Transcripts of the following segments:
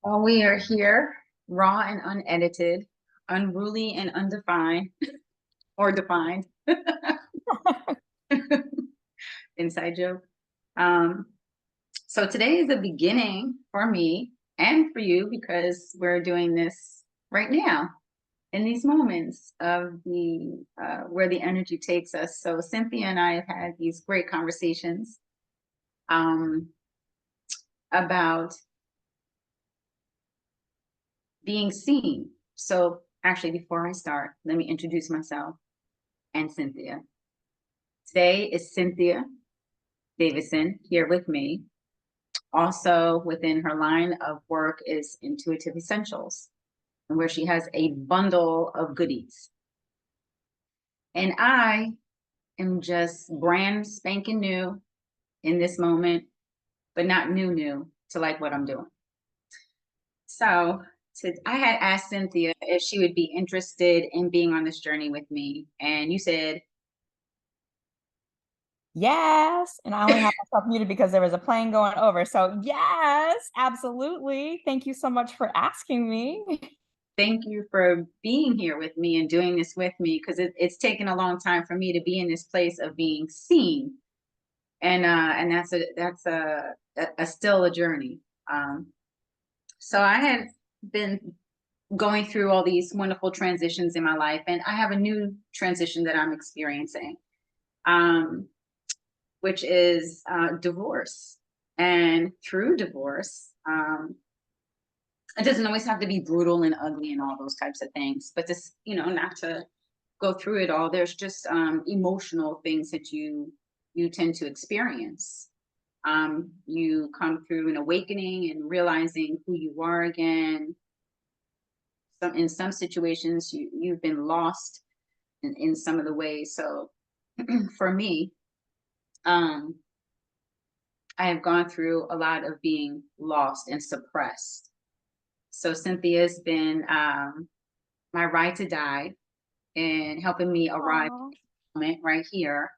Well, we are here, raw and unedited, unruly and undefined, or defined. Inside joke. Um, so today is a beginning for me and for you because we're doing this right now in these moments of the where the energy takes us. So Cynthia and I have had these great conversations um, about being seen. So actually, before I start, let me introduce myself and Cynthia. Today is Cynthia Davidson here with me. Also within her line of work is Intuitive Essentials, where she has a bundle of goodies. And I am just brand spanking new in this moment, but not new to like what I'm doing. So I had asked Cynthia if she would be interested in being on this journey with me. And you said, Yes. And I only have myself muted because there was a plane going over. So yes, absolutely. Thank you so much for asking me. thank you for being here with me and doing this with me because it's taken a long time for me to be in this place of being seen. And that's a still a journey. So I had been going through all these wonderful transitions in my life, and I have a new transition that I'm experiencing, um, which is divorce. And through divorce, it doesn't always have to be brutal and ugly and all those types of things, but just, not to go through it all. There's just emotional things that you tend to experience. You come through an awakening and realizing who you are again. In some situations, you've been lost in some of the ways. So for me, um, I have gone through a lot of being lost and suppressed. So Cynthia's been my ride to die and helping me arrive Aw. moment right here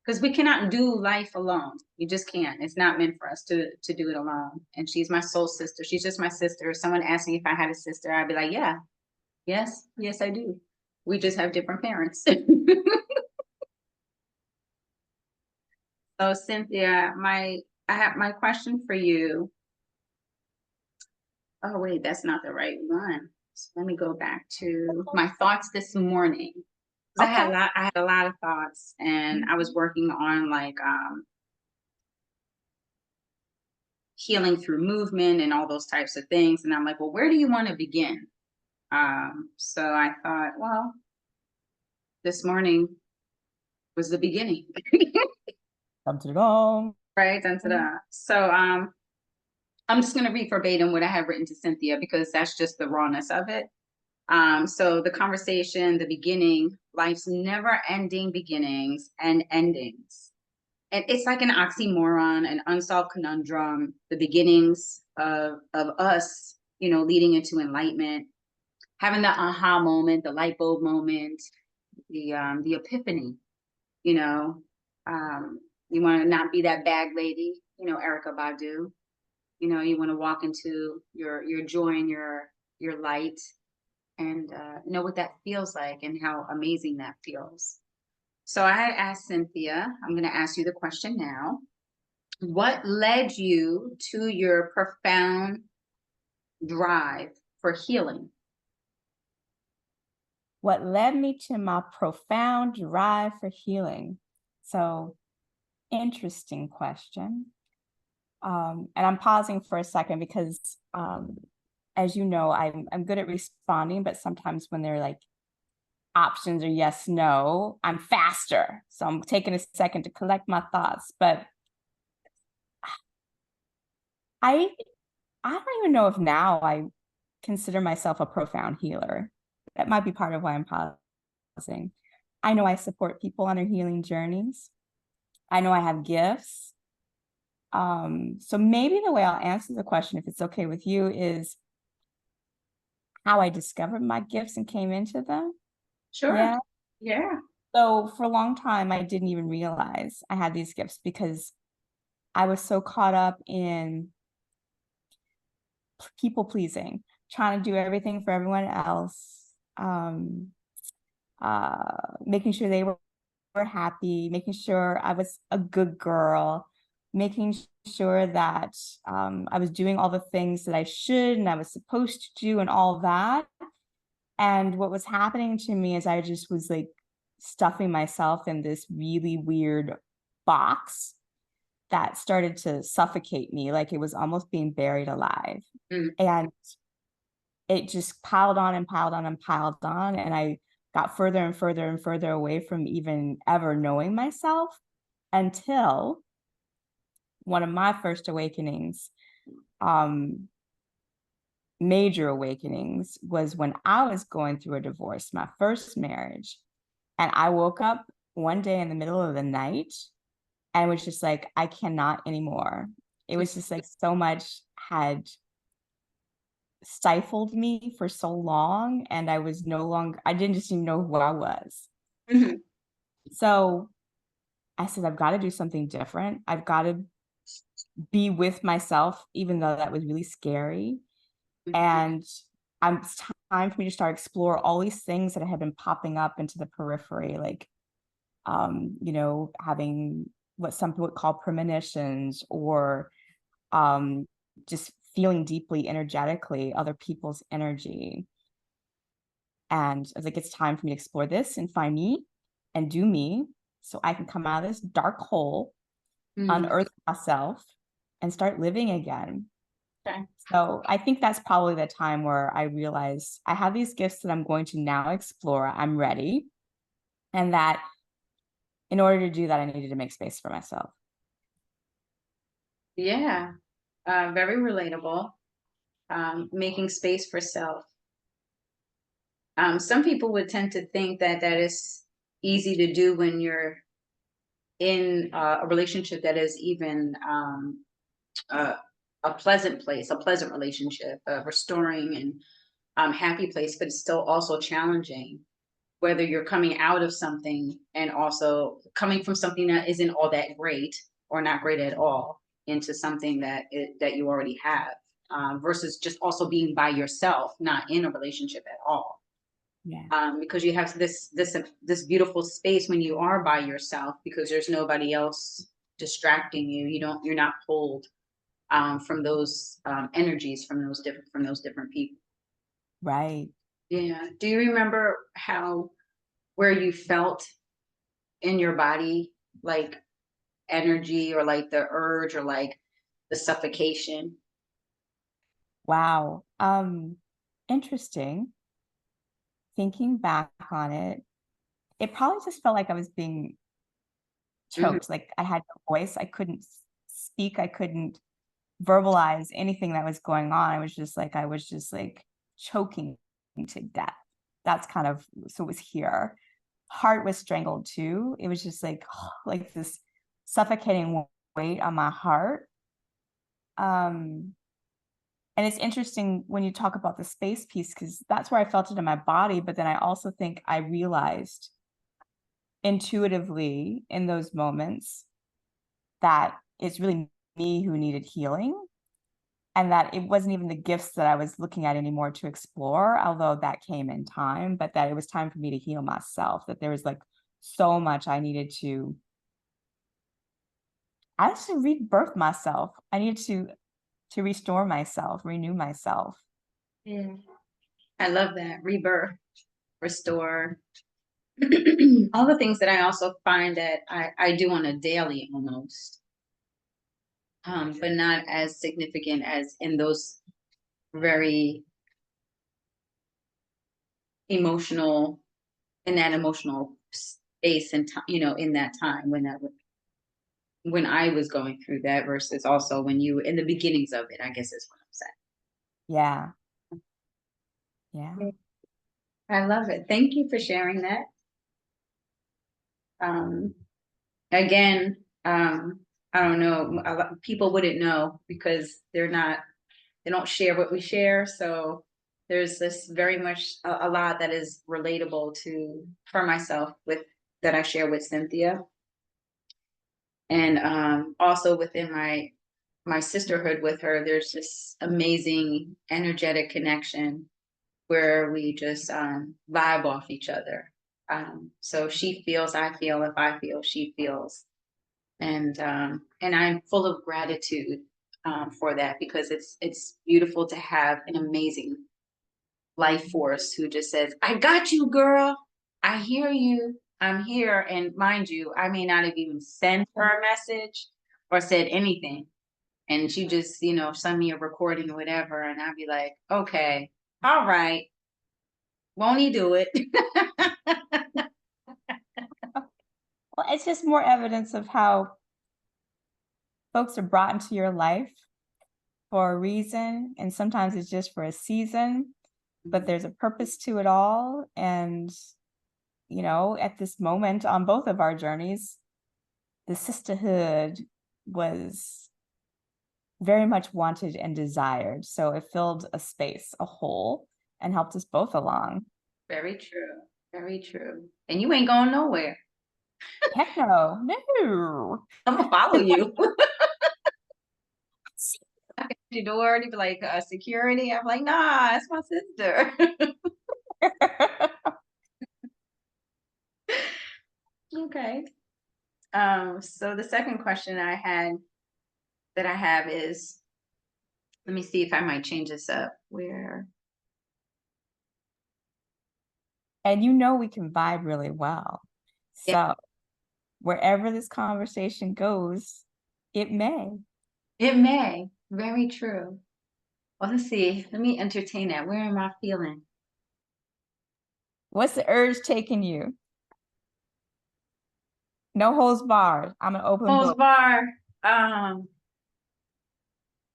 because we cannot do life alone. You just can't. It's not meant for us to do it alone. And she's my soul sister. She's just my sister. If someone asked me if I had a sister, I'd be like, yeah, yes, I do. We just have different parents. So Cynthia, I have my question for you. Oh wait, that's not the right one. So let me go back to my thoughts this morning. Because Okay. I had a lot of thoughts and I was working on like healing through movement and all those types of things. And I'm like, well, where do you want to begin? So I thought, well, this morning was the beginning. Dum-dum-dum. Right. Dun, ta, da. So I'm just gonna read verbatim what I have written to Cynthia because that's just the rawness of it. So the conversation, the beginning, life's never ending beginnings and endings. And it's like an oxymoron, an unsolved conundrum, the beginnings of us, leading into enlightenment, having the aha moment, the light bulb moment, the epiphany, you know. You want to not be that bag lady, Erica Badu. You want to walk into your joy and your light and know what that feels like and how amazing that feels. So I had asked Cynthia, I'm going to ask you the question now. What led you to your profound drive for healing? What led me to my profound drive for healing? So, interesting question. And I'm pausing for a second because, as you know, I'm good at responding, but sometimes when they're like options or yes, no, I'm faster. So I'm taking a second to collect my thoughts. But I I don't even know if now I consider myself a profound healer. That might be part of why I'm pausing. I know I support people on their healing journeys. I know I have gifts. So maybe the way I'll answer the question, if it's okay with you, is how I discovered my gifts and came into them. Sure. Yeah. Yeah. So for a long time, I didn't even realize I had these gifts because I was so caught up in people pleasing, trying to do everything for everyone else, making sure they were happy, making sure I was a good girl, making sure that I was doing all the things that I should and I was supposed to do and all that. And what was happening to me is I just was like stuffing myself in this really weird box that started to suffocate me, like it was almost being buried alive. Mm. And it just piled on and piled on and piled on. And I got further and further and further away from even ever knowing myself, until one of my first awakenings, major awakenings, was when I was going through a divorce, my first marriage. And I woke up one day in the middle of the night and was just like, I cannot anymore. It was just like so much had stifled me for so long, and I was no longer, I didn't just even know who I was. Mm-hmm. So I said, I've got to do something different. I've got to be with myself, even though that was really scary. And it's time for me to start explore all these things that had been popping up into the periphery, like, you know, having what some people would call premonitions, or just feeling deeply energetically other people's energy. And I was like, it's time for me to explore this and find me and do me, so I can come out of this dark hole, unearth myself, and start living again. Okay. So I think that's probably the time where I realized I have these gifts that I'm going to now explore. I'm ready. And that in order to do that, I needed to make space for myself. Yeah. Very relatable. Making space for self. Some people would tend to think that that is easy to do when you're in a relationship that is even uh, a pleasant place, a pleasant relationship, a restoring and happy place, but it's still also challenging. Whether you're coming out of something and also coming from something that isn't all that great or not great at all into something that you already have, versus just also being by yourself, not in a relationship at all. Yeah. Because you have this beautiful space when you are by yourself, because there's nobody else distracting you. You're not pulled from those energies from those different people. Right. Yeah. Do you remember where you felt in your body, like energy, or like the urge, or like the suffocation? Wow. Interesting. Thinking back on it, it probably just felt like I was being Hmm. choked. Like I had no voice. I couldn't speak. I couldn't verbalize anything that was going on. I was just like choking to death. That's kind of, so it was here. Heart was strangled too. It was just like, like this suffocating weight on my heart. And it's interesting when you talk about the space piece, because that's where I felt it in my body. But then I also think I realized intuitively in those moments that it's really me who needed healing, and that it wasn't even the gifts that I was looking at anymore to explore, although that came in time, but that it was time for me to heal myself, that there was like so much I needed to, I just rebirth myself. I needed to restore myself, renew myself. Yeah. I love that. Rebirth, restore. All the things that I also find that I do on a daily almost, but not as significant as in those very emotional, in that emotional space and time, in that time when I was going through that, versus also when you in the beginnings of it, I guess is what I'm Yeah. Yeah. saying. I love it. Thank you for sharing that. Um, Again, I don't know, a lot, people wouldn't know because they don't share what we share. So there's this very much a lot that is relatable for myself with that I share with Cynthia, and also within my sisterhood with her, there's this amazing energetic connection where we just vibe off each other. So she feels, I feel, if I feel, she feels. And I'm full of gratitude for that, because it's beautiful to have an amazing life force who just says, I got you, girl. I hear you. I'm here. And mind you, I may not have even sent her a message or said anything. And she just, send me a recording or whatever. And I'd be like, okay, all right. Won't he do it? Well, it's just more evidence of how folks are brought into your life for a reason, and sometimes it's just for a season, but there's a purpose to it all. And at this moment on both of our journeys, the sisterhood was very much wanted and desired, so it filled a space, a hole, and helped us both along. Very true. Very true. And you ain't going nowhere. Heck no. I'm gonna follow you. Knock at your door, and you'd be like, security. I'm like, nah, it's my sister. Okay. So the second question I have is, let me see if I might change this up. And we can vibe really well. So Yeah, wherever this conversation goes, it may. it may. Very true. Well, let's see. Let me entertain that. Where am I feeling? What's the urge taking you? No holds barred. I'm an open Rose book. bar.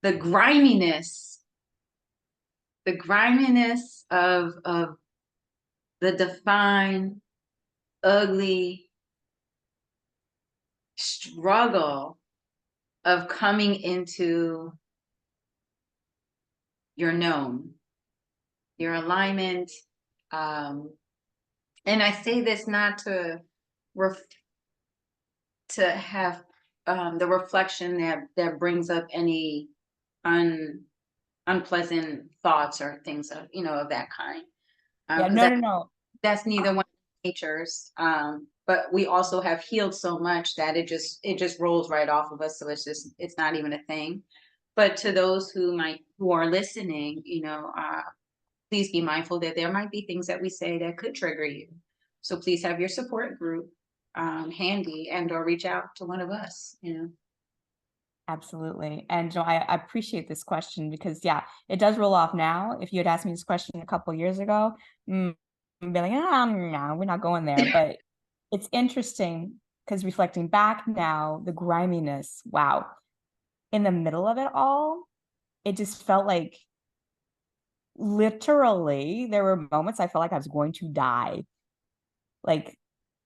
The griminess. The griminess of the defined, ugly struggle of coming into your known, your alignment. And I say this not to have the reflection that brings up any unpleasant thoughts or things of that kind. Yeah, 'Cause no. that's neither one of nature's. But we also have healed so much that it just rolls right off of us. So it's not even a thing. But to those who are listening, please be mindful that there might be things that we say that could trigger you. So please have your support group handy, or reach out to one of us. Absolutely. And I appreciate this question because, yeah, it does roll off now. If you had asked me this question a couple of years ago, I'd be like, no, we're not going there. But it's interesting because reflecting back now, the griminess, wow, in the middle of it all, it just felt like literally there were moments I felt like I was going to die. Like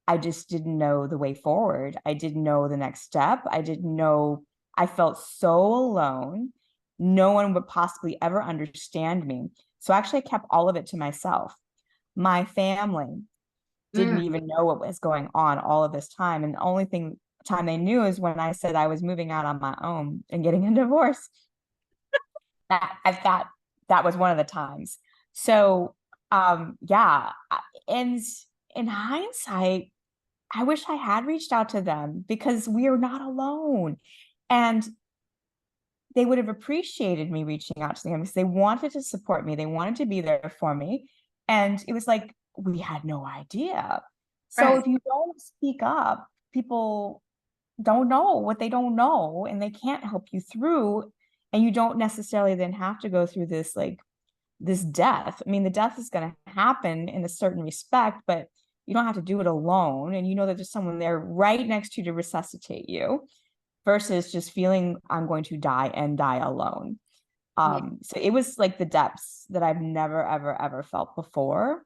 I just didn't know the way forward. I didn't know the next step. I didn't know. I felt so alone. No one would possibly ever understand me. So actually, I kept all of it to myself. My family didn't Mm. even know what was going on all of this time. And the only time they knew is when I said I was moving out on my own and getting a divorce. That was one of the times. So yeah. And in hindsight, I wish I had reached out to them because we are not alone. And they would have appreciated me reaching out to them because they wanted to support me. They wanted to be there for me. And it was like, we had no idea. So Right. if you don't speak up, people don't know what they don't know and they can't help you through. And you don't necessarily then have to go through this death. I mean, the death is going to happen in a certain respect, but you don't have to do it alone. And that there's someone there right next to you to resuscitate you versus just feeling I'm going to die and die alone. Yeah. So it was like the depths that I've never, ever, ever felt before.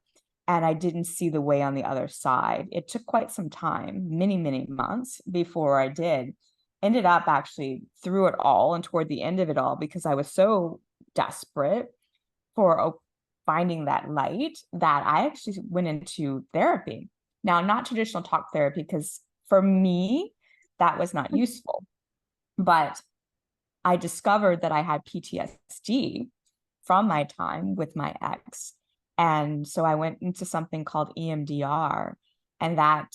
And I didn't see the way on the other side. It took quite some time, many, many months before I did. Ended up actually through it all and toward the end of it all, because I was so desperate for finding that light that I actually went into therapy. Now, not traditional talk therapy, because for me, that was not useful. But I discovered that I had PTSD from my time with my ex. And so I went into something called EMDR, and that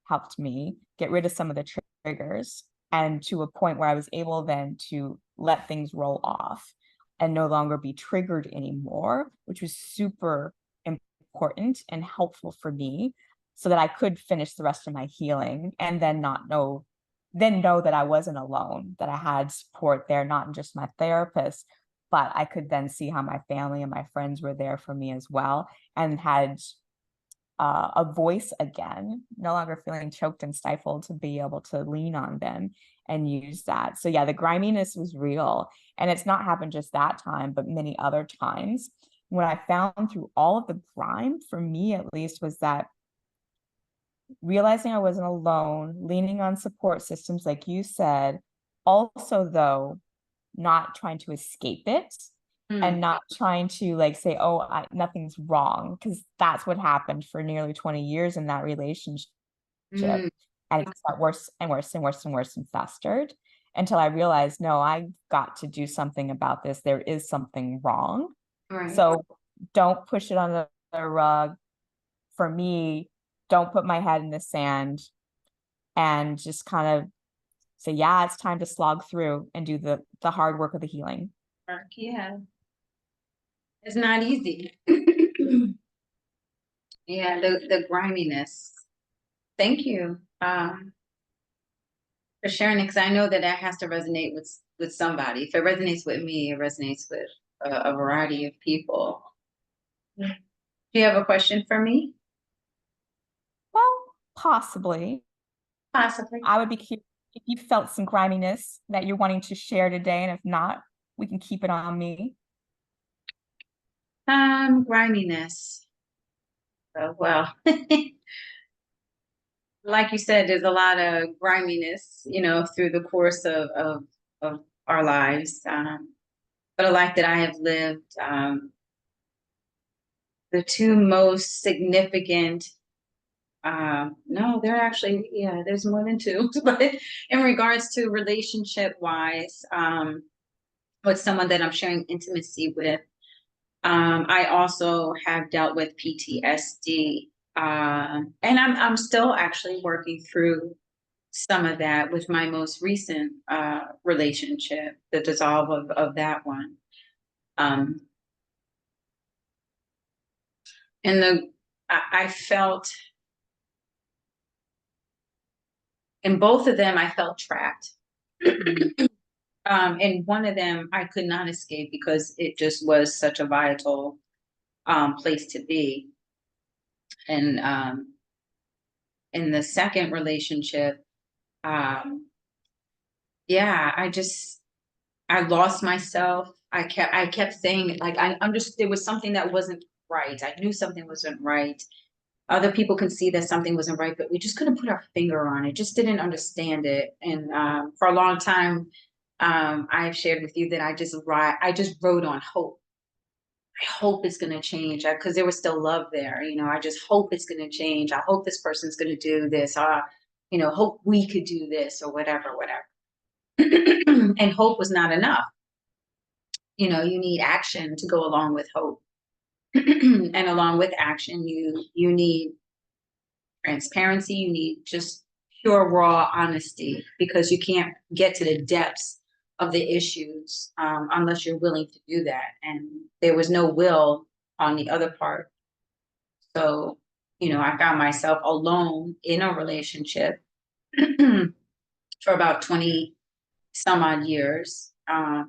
helped me get rid of some of the triggers, and to a point where I was able then to let things roll off and no longer be triggered anymore, which was super important and helpful for me so that I could finish the rest of my healing and then know that I wasn't alone, that I had support there, not just my therapist, but I could then see how my family and my friends were there for me as well, and had a voice again, no longer feeling choked and stifled, to be able to lean on them and use that. So yeah, the griminess was real, and it's not happened just that time, but many other times. What I found through all of the grime, for me at least, was that realizing I wasn't alone, leaning on support systems, like you said, also though, not trying to escape it and not trying to like say, oh, nothing's wrong, because that's what happened for nearly 20 years in that relationship. And it just got worse and worse and worse and worse and festered until I realized, no, I got to do something about this. There is something wrong. Right. So don't push it on the rug. For me, don't put my head in the sand, and just kind of say, yeah, it's time to slog through and do the hard work of the healing. Yeah. It's not easy. Yeah, the griminess. Thank you for sharing it, because I know that has to resonate with somebody. If it resonates with me, it resonates with a variety of people. Do you have a question for me? Well, possibly. Possibly. I would be curious if you felt some griminess that you're wanting to share today, and if not, we can keep it on me. Griminess. Well, like you said, there's a lot of griminess, through the course of our lives. But a life that I have lived, the two most significant, no, there are actually, yeah, there's more than two, but in regards to relationship wise, with someone that I'm sharing intimacy with, I also have dealt with PTSD. And I'm still actually working through some of that with my most recent relationship, the dissolve of that one. And I felt in both of them, I felt trapped. And one of them I could not escape because it just was such a vital place to be. And in the second relationship, yeah, I lost myself. I kept saying, like, I'm just, there was something that wasn't right. I knew something wasn't right. Other people can see that something wasn't right, but we just couldn't put our finger on it. Just didn't understand it. And for a long time, I've shared with you that I just wrote on hope. I hope it's going to change, because there was still love there. I just hope it's going to change. I hope this person's going to do this. Hope we could do this, or whatever. And hope was not enough. You need action to go along with hope. And along with action, you need transparency. You need just pure, raw honesty, because you can't get to the depths of the issues unless you're willing to do that. And there was no will on the other part. So, I found myself alone in a relationship for about 20 some odd years. And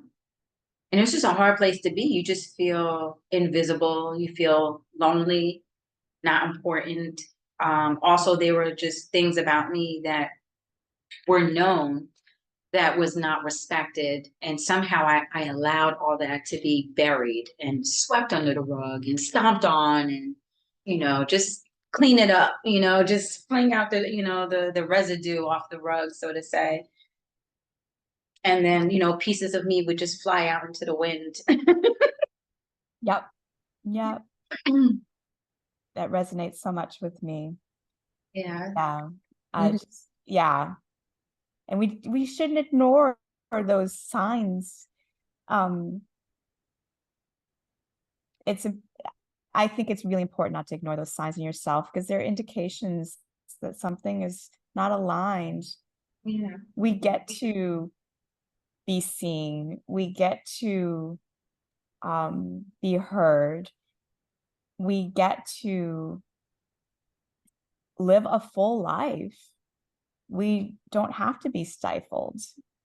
it's just a hard place to be. You just feel invisible. You feel lonely, not important. Also, there were just things about me that were known that was not respected. And somehow I allowed all that to be buried and swept under the rug and stomped on, and, just clean it up, just fling out the residue off the rug, so to say. And then, pieces of me would just fly out into the wind. Yep. That resonates so much with me. Yeah. Yeah. Yeah. And we shouldn't ignore those signs, I think it's really important not to ignore those signs in yourself, because they're indications that something is not aligned. Yeah. We get to be seen. We get to be heard. We get to live a full life. We don't have to be stifled.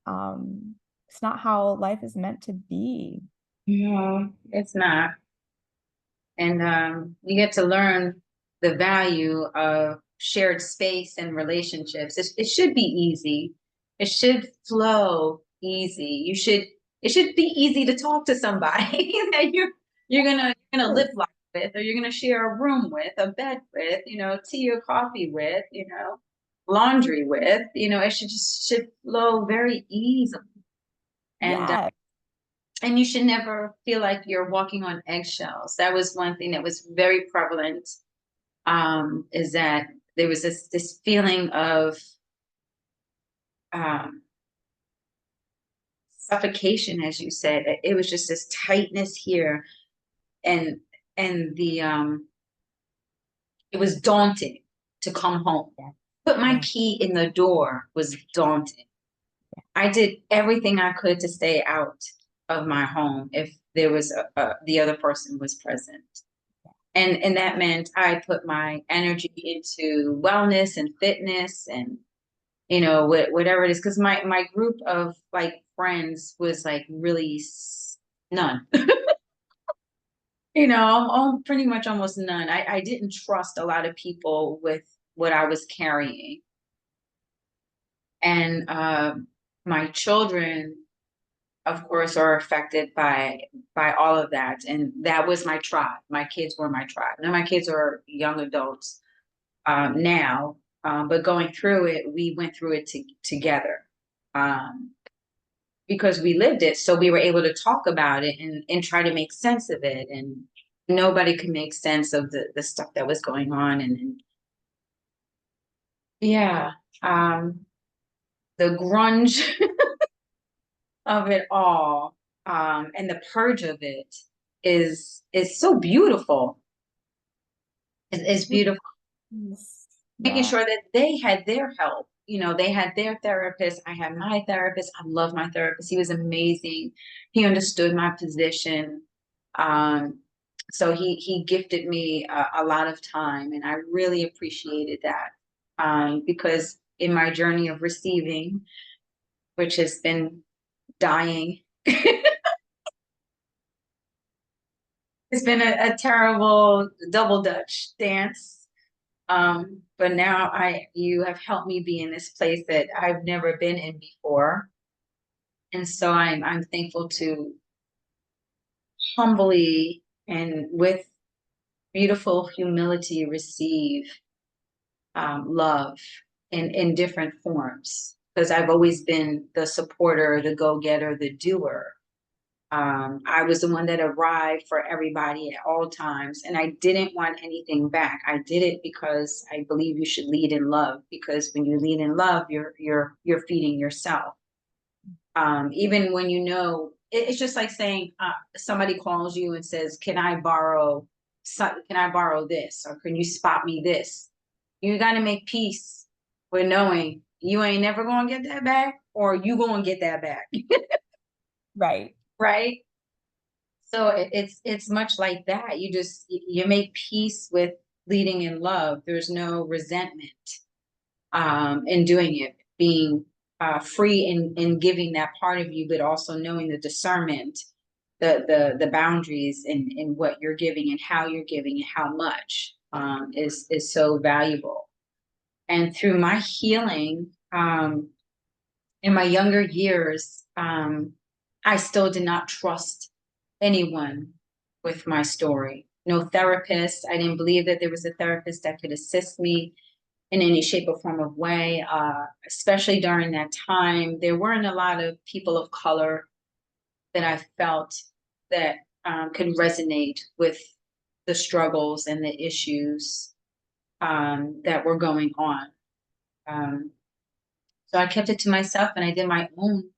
It's not how life is meant to be. No, it's not. And you get to learn the value of shared space and relationships. It should be easy. It should flow easy. It should be easy to talk to somebody that you're gonna live life with, or you're gonna share a room with, a bed with, tea or coffee with, laundry with. It should flow very easily. And Yeah. and you should never feel like you're walking on eggshells. That was one thing that was very prevalent, is that there was this feeling of um, suffocation, as you said. It was just this tightness here, and and it was daunting to come home. Yeah. Put my Yeah. key in the door was daunting. I did everything I could to stay out of my home if there was the other person was present. And that meant I put my energy into wellness and fitness and whatever it is, because my group of like friends was like really none. Pretty much almost none. I didn't trust a lot of people with what I was carrying. And my children, of course, are affected by all of that. And that was my tribe. My kids were my tribe. Now my kids are young adults now, but going through it, we went through it together, because we lived it. So we were able to talk about it and try to make sense of it. And nobody could make sense of the stuff that was going on. And yeah, the grunge of it all, and the purge of it is so beautiful. It's beautiful. Making Yeah. sure that they had their help. They had their therapist. I had my therapist. I love my therapist. He was amazing. He understood my position. Um, so he gifted me a lot of time, and I really appreciated that, because in my journey of receiving, which has been dying, it's been a terrible double Dutch dance. But now you have helped me be in this place that I've never been in before. And so I'm thankful to humbly and with beautiful humility receive love in different forms. Because I've always been the supporter, the go-getter, the doer. I was the one that arrived for everybody at all times, and I didn't want anything back. I did it because I believe you should lead in love. Because when you lead in love, you're feeding yourself. Even when it's just like saying somebody calls you and says, Can I borrow this, or can you spot me this?" You got to make peace with knowing you ain't never gonna get that back, or you gonna get that back. Right. Right. So it's much like that. You make peace with leading in love. There's no resentment in doing it, being free in giving that part of you, but also knowing the discernment, the boundaries in what you're giving and how you're giving and how much, is so valuable. And through my healing, in my younger years, I still did not trust anyone with my story. No therapist. I didn't believe that there was a therapist that could assist me in any shape or form of way. Especially during that time, there weren't a lot of people of color that I felt that could resonate with the struggles and the issues that were going on. So I kept it to myself, and I did my own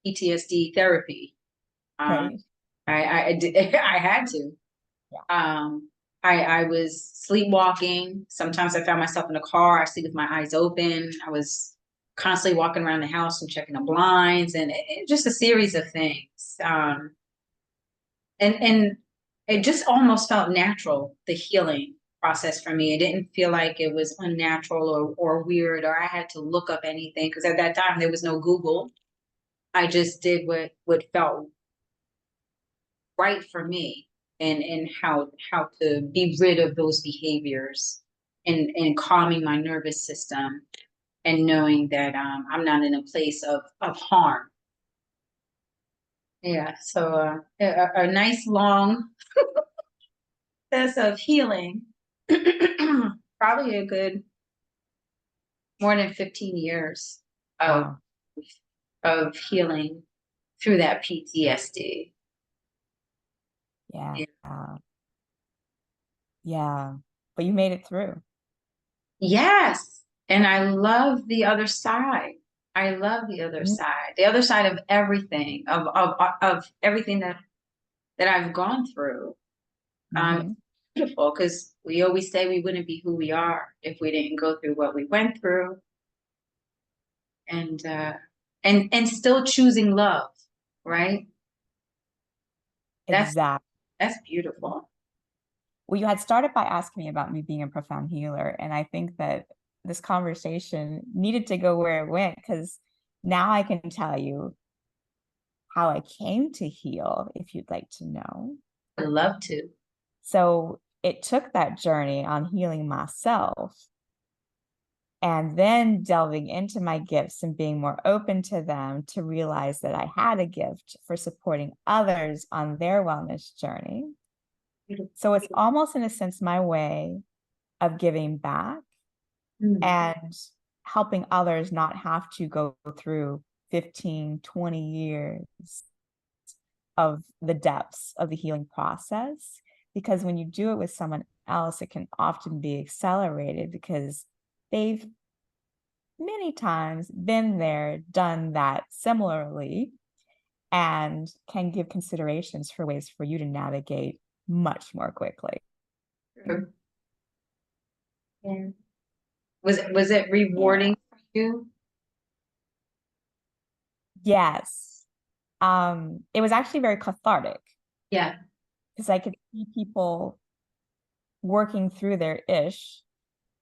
PTSD therapy. Um, Right. I did, I had to. Yeah. I was sleepwalking. Sometimes I found myself in a car. I sleep with my eyes open. I was constantly walking around the house and checking the blinds, and just a series of things. And it just almost felt natural, the healing process for me. It didn't feel like it was unnatural or weird, or I had to look up anything, because at that time there was no Google. I just did what felt right for me, and how to be rid of those behaviors, and calming my nervous system, and knowing that I'm not in a place of harm. Yeah, so a nice long process of healing, probably a good more than 15 years of Wow. healing through that PTSD. Yeah. Yeah. Yeah. But you made it through. Yes. And I love the other side. I love the other side of everything, of everything that I've gone through. Mm-hmm. Beautiful, because we always say we wouldn't be who we are if we didn't go through what we went through, and still choosing love, right? That's Exactly. that's beautiful. Well, you had started by asking me about me being a profound healer. And I think that this conversation needed to go where it went, because now I can tell you how I came to heal, if you'd like to know. I love to. So it took that journey on healing myself and then delving into my gifts and being more open to them to realize that I had a gift for supporting others on their wellness journey. Beautiful. So it's almost, in a sense, my way of giving back Mm. and helping others not have to go through 15, 20 years of the depths of the healing process. Because when you do it with someone else, it can often be accelerated because they've many times been there, done that similarly, and can give considerations for ways for you to navigate much more quickly. True. Yeah. Was it Yeah. rewarding for you? Yes. It was actually very cathartic Yeah. because I could see people working through their ish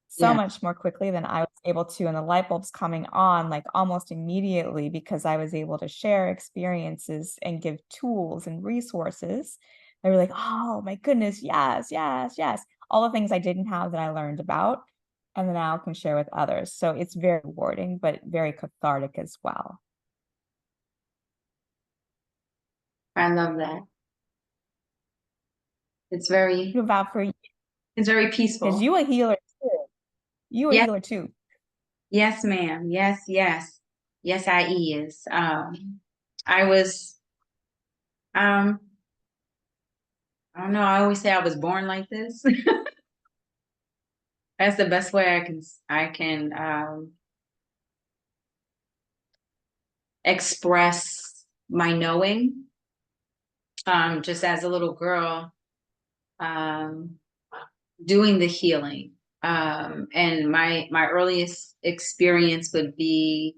so Yeah. much more quickly than I was able to. And the light bulbs coming on like almost immediately because I was able to share experiences and give tools and resources. They were like, oh my goodness, yes, yes, yes. All the things I didn't have that I learned about and then now can share with others. So it's very rewarding, but very cathartic as well. I love that. It's very About for you, it's very because peaceful. you a healer too. You a Yes, healer too. yes, ma'am. Yes, yes. Yes, I is. I was um I don't know, I always say I was born like this. That's the best way I can express my knowing. Just as a little girl, um, doing the healing. And my earliest experience would be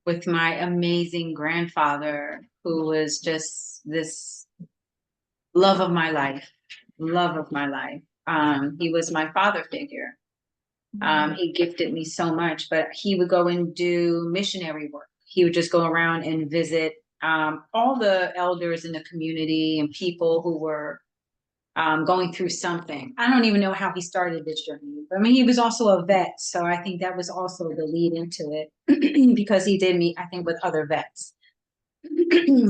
with my amazing grandfather, who was just this love of my life, love of my life. He was my father figure. He gifted me so much, but he would go and do missionary work. He would just go around and visit all the elders in the community and people who were going through something. I don't even know how he started this journey. I mean, he was also a vet, so I think that was also the lead into it because he did meet, I think, with other vets,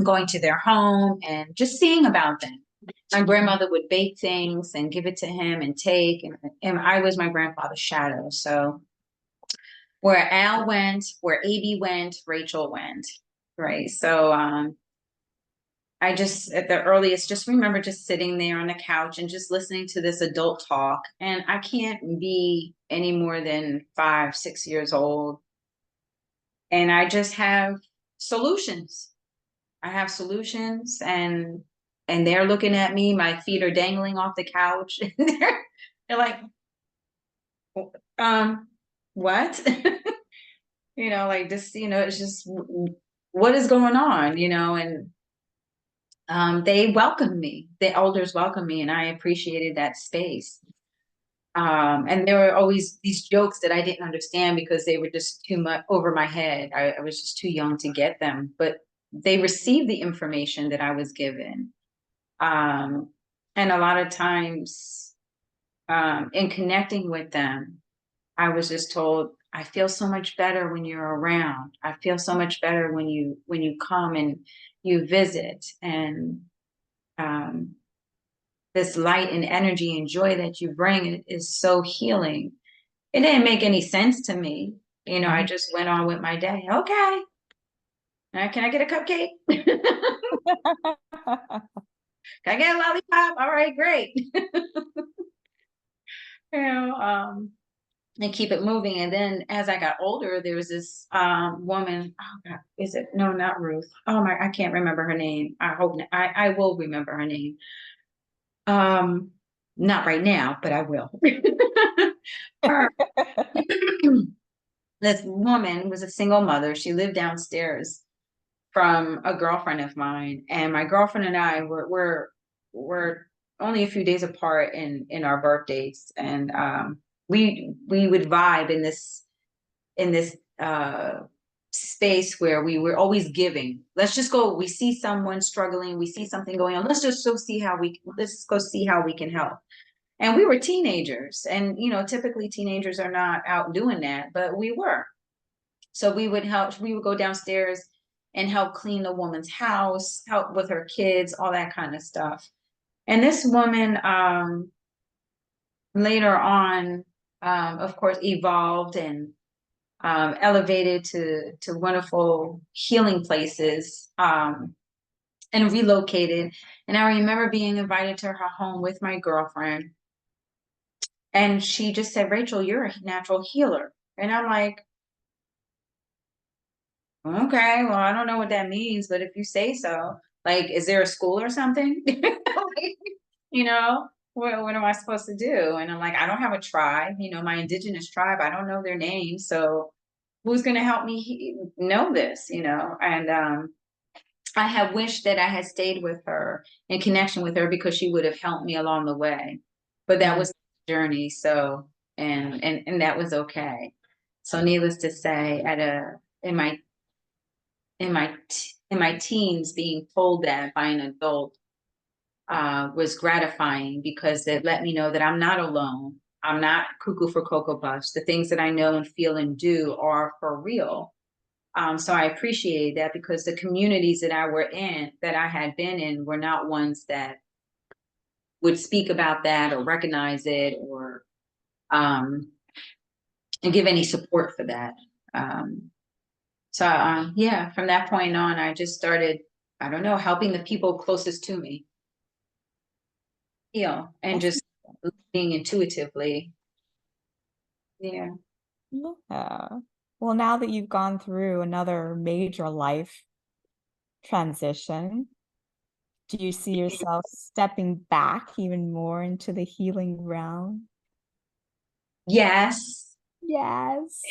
going to their home and just seeing about them. My grandmother would bake things and give it to him and take, and I was my grandfather's shadow. So where Al went, where AB went, Rachel went, right? So I just, at the earliest, just remember just sitting there on the couch and just listening to this adult talk. And I can't be any more than 5, 6 years old. And I just have solutions. I have solutions, and they're looking at me, my feet are dangling off the couch. And they're like, um, what? Like this, it's just what is going on, and they welcomed me. The elders welcomed me, and I appreciated that space. And there were always these jokes that I didn't understand because they were just too much over my head. I was just too young to get them, but they received the information that I was given. Um, and a lot of times, in connecting with them, I was just told, I feel so much better when you're around. I feel so much better when you come and you visit. And um, this light and energy and joy that you bring is so healing. It didn't make any sense to me. I just went on with my day. Okay. Can I get a cupcake? Can I get a lollipop? All right, great. you know, um, and keep it moving. And then as I got older, there was this woman. Oh God, is it? No, not Ruth. Oh my, I can't remember her name. I hope I will remember her name. Not right now, but I will. Her, this woman was a single mother. She lived downstairs from a girlfriend of mine, and my girlfriend and I were only a few days apart in our birthdays, and we would vibe in this space where we were always giving. Let's just go. We see someone struggling. We see something going on. Let's go see how we can help. And we were teenagers, and typically teenagers are not out doing that, but we were. So we would help. We would go downstairs and help clean the woman's house, help with her kids, all that kind of stuff. And this woman, later on, of course, evolved and elevated to wonderful healing places, and relocated. And I remember being invited to her home with my girlfriend. And she just said, Rachel, you're a natural healer. And I'm like, okay, well, I don't know what that means, but if you say so, like, is there a school or something? Like, you know, what am I supposed to do? And I'm like, I don't have a tribe, my indigenous tribe. I don't know their names. So who's going to help me know this, And I had wished that I had stayed with her in connection with her because she would have helped me along the way. But that was the journey. So, and that was okay. So needless to say, in my in my teens, being told that by an adult was gratifying because it let me know that I'm not alone. I'm not cuckoo for Cocoa Puffs. The things that I know and feel and do are for real. So I appreciated that because the communities that I had been in, were not ones that would speak about that or recognize it or um, and give any support for that. Yeah, from that point on, I just started, I don't know, helping the people closest to me heal and That's just being intuitively. Yeah. Yeah. Well, now that you've gone through another major life transition, do you see yourself stepping back even more into the healing realm? Yes. Yes.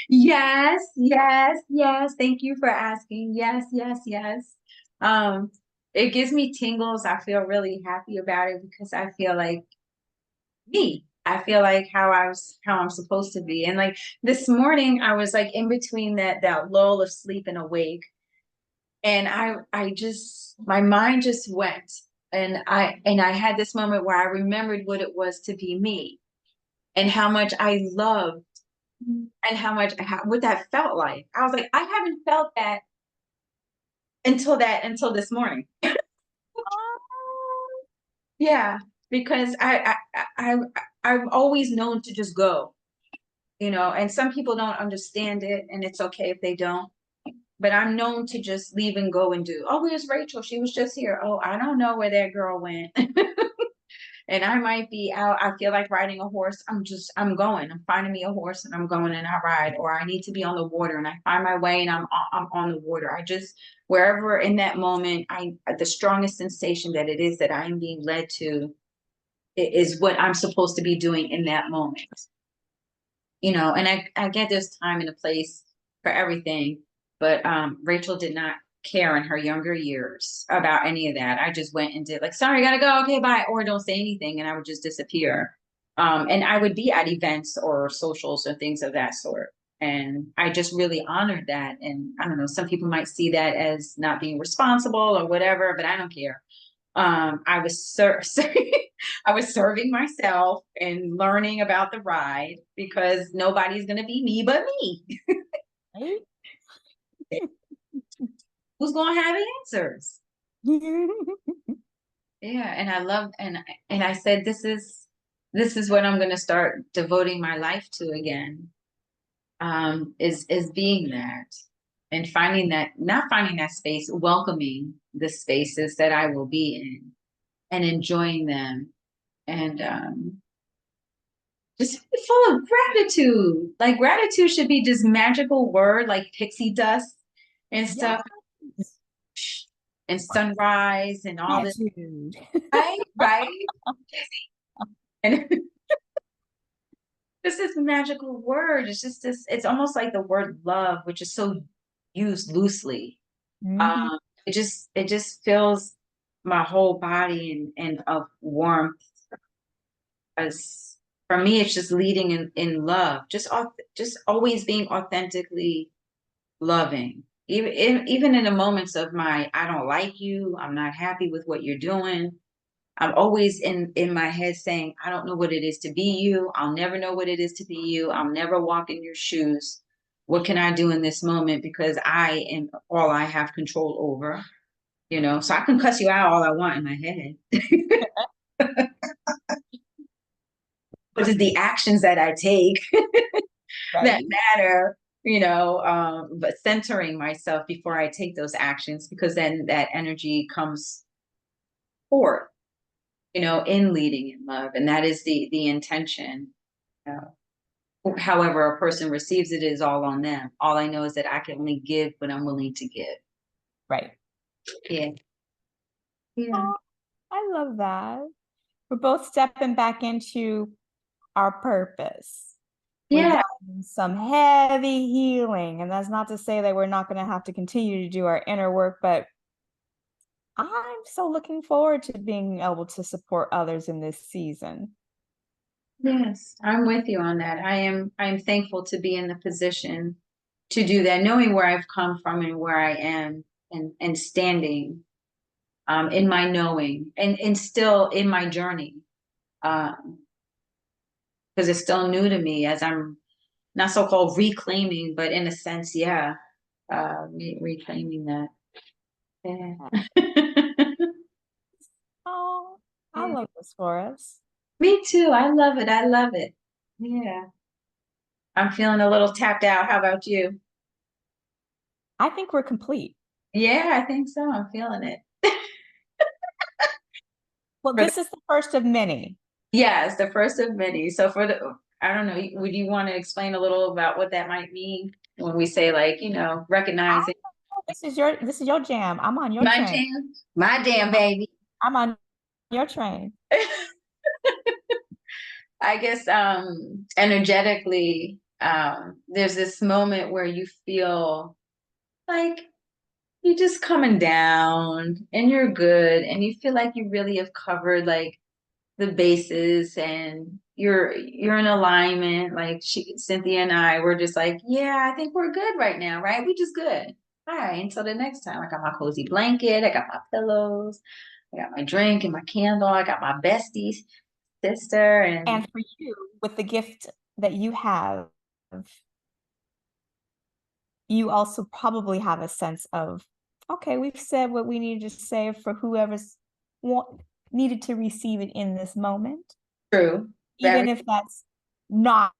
Yes, yes, yes. Thank you for asking. Yes, yes, yes. Um, it gives me tingles. I feel really happy about it because I feel like me. I feel like how I'm supposed to be. And like this morning, I was like in between that lull of sleep and awake. And I just my mind just went. And I had this moment where I remembered what it was to be me and how much I loved and what that felt like. I was like, I haven't felt that until this morning. Yeah, because I've always known to just go, and some people don't understand it, and it's okay if they don't. But I'm known to just leave and go and do. Oh, where's Rachel? She was just here. Oh, I don't know where that girl went. And I might be out, I feel like riding a horse. I'm going. I'm finding me a horse and I'm going and I ride. Or I need to be on the water and I find my way and I'm on the water. I just, wherever in that moment, the strongest sensation that it is that I am being led to is what I'm supposed to be doing in that moment. And I get there's time and a place for everything, but Rachel did not care in her younger years about any of that. I just went and did like, sorry, gotta go, okay, bye, or don't say anything, and I would just disappear. And I would be at events or socials or things of that sort. And I just really honored that. And I don't know, some people might see that as not being responsible or whatever, but I don't care. I was I was serving myself and learning about the ride because nobody's gonna be me but me. Right? Who's gonna have answers? Yeah, and I love and I said this is what I'm gonna start devoting my life to again. Is being that and finding that, not finding that space, welcoming the spaces that I will be in and enjoying them and just full of gratitude. Like gratitude should be this magical word like pixie dust and stuff Yes. and sunrise and all this. Gratitude. Right. And this is magical word. It's just this, it's almost like the word love, which is so used loosely. Mhm. It just fills my whole body and of warmth. As for me, it's just leading in love, just always being authentically loving. Even in the moments of my, I don't like you, I'm not happy with what you're doing. I'm always in my head saying, I don't know what it is to be you. I'll never know what it is to be you. I'll never walk in your shoes. What can I do in this moment? Because I am all I have control over, so I can cuss you out all I want in my head. But it's the actions that I take that Right? matter, but centering myself before I take those actions, because then that energy comes forth, in leading in love. And that is the intention. However a person receives it is all on them. All I know is that I can only give what I'm willing to give. Right. Yeah. Yeah. Oh, I love that. We're both stepping back into our purpose. We've Yeah. done some heavy healing, and that's not to say that we're not going to have to continue to do our inner work, but I'm so looking forward to being able to support others in this season. Yes, I'm with you on that. I am thankful to be in the position to do that, knowing where I've come from and where I am, and standing in my knowing and still in my journey. Because it's still new to me as I'm not so-called reclaiming, but in a sense, yeah, reclaiming that. Yeah. Oh, I Yeah. love this for us. Me too. I love it. I love it. Yeah. I'm feeling a little tapped out. How about you? I think we're complete. Yeah, I think so. I'm feeling it. Well, For the, this is the first of many. yeah, it's the first of many. So I don't know, would you want to explain a little about what that might mean when we say like, I recognizing know this is your jam. I'm on your my train. jam, my damn baby. I'm on your train. I guess energetically, there's this moment where you feel like you're just coming down and you're good and you feel like you really have covered like the bases and you're in alignment. Like Cynthia and I were just like, yeah, I think we're good right now, right? We just good. All right, until the next time. I got my cozy blanket, I got my pillows, I got my drink and my candle, I got my bestie sister, and And for you, with the gift that you have, you also probably have a sense of, okay, we've said what we needed to say for whoever's needed to receive it in this moment, true, even very if that's not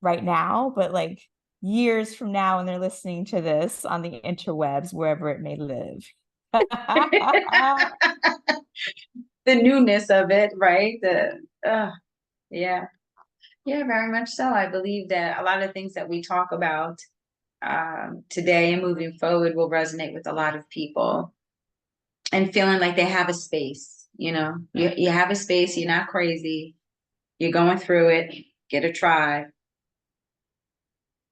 right now, but like years from now when they're listening to this on the interwebs, wherever it may live. the newness of it, right? Yeah, yeah, very much so. I believe that a lot of things that we talk about today and moving forward will resonate with a lot of people, and feeling like they have a space. You have a space. You're not crazy. You're going through it. Get a tribe.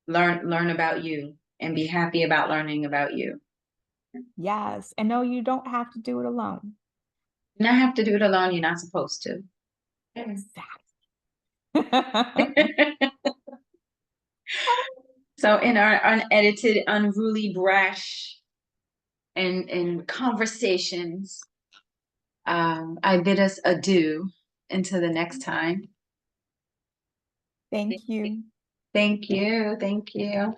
Learn about you, and be happy about learning about you. Yes. And no, you don't have to do it alone. You don't have to do it alone. You're not supposed to. Exactly. So in our unedited, unruly, brash, and conversations, I bid us adieu until the next time. Thank you. Thank you. Thank you.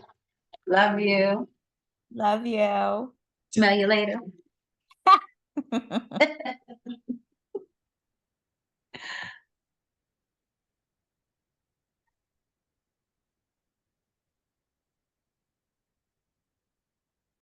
Love you. Love you. Smell you later.